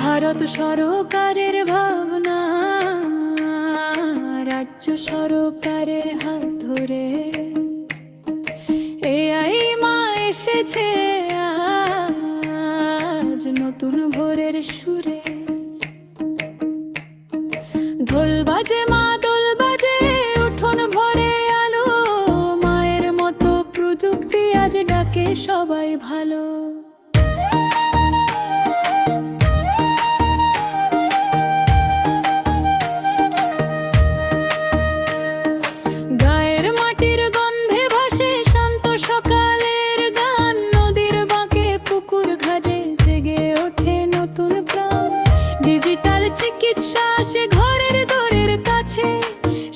ভারত সরকারের ভাবনা, রাজ্য সরকারের হাত ধরে এআই মা এসেছে আজ নতুন ভোরের সুরে। ঢোল বাজে মা দোল বাজে, উঠোন ভরে আলো, মায়ের মতো প্রযুক্তি আজ ডাকে সবাই ভালো। গায়ের মাটির গন্ধে ভাসে শান্ত সকালের গান, নদীর বাঁকে পুকুর ঘাটে জেগে ওঠে নতুন প্রাণ। ডিজিটাল চিকিৎসা আসে ঘরের দোরের কাছে,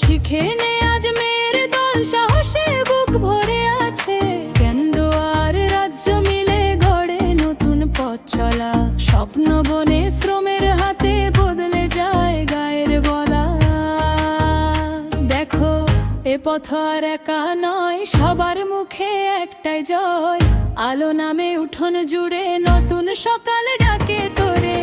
শিখে নে আজ মেয়ের দল সাহসে বুক ভরে আছে। কেন্দ্র আর রাজ্য মিলে গড়ে নতুন পথ চলা, স্বপ্ন বনে শ্রমের হাতে বদলে যায় গায়ের বলা। দেখো এ পথ আর একা নয়, সবার মুখে একটাই জয়। আলো নামে উঠোন জুড়ে নতুন সকাল ডাকে তোরে।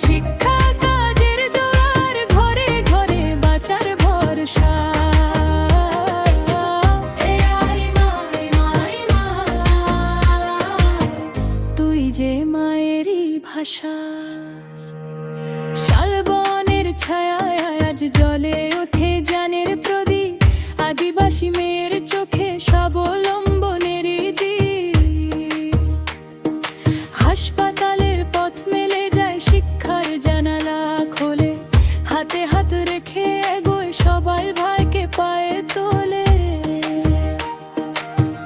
শিক্ষা কাজের জোয়ার, ঘরে ঘরে বাঁচার ভরসা। তুই যে মায়েরই ভাষা। শালবনের ছায়ায় আজ জ্বলে ওঠে জানের প্রদীপ, আদিবাসী মেয়ের চোখে স্বাবলম্বনের দিক। হাসপাতালের পথ মেলে যায়, শিক্ষার জানালা খোলে, হাতে হাত রেখে এগোয় সবাই ভাইকে পায়ে তোলে।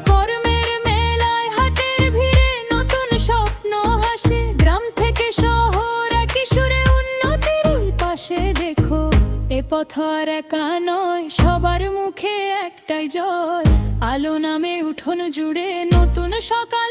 কর্মের মেলায় হাটের ভিড়ে নতুন স্বপ্ন হাসে, গ্রাম থেকে শহর একই সুরে উন্নতির পাশে। দেখো এ পথ আর একা নয়, সবার মুখে একটাই জয়। আলো নামে উঠোন জুড়ে নতুন সকাল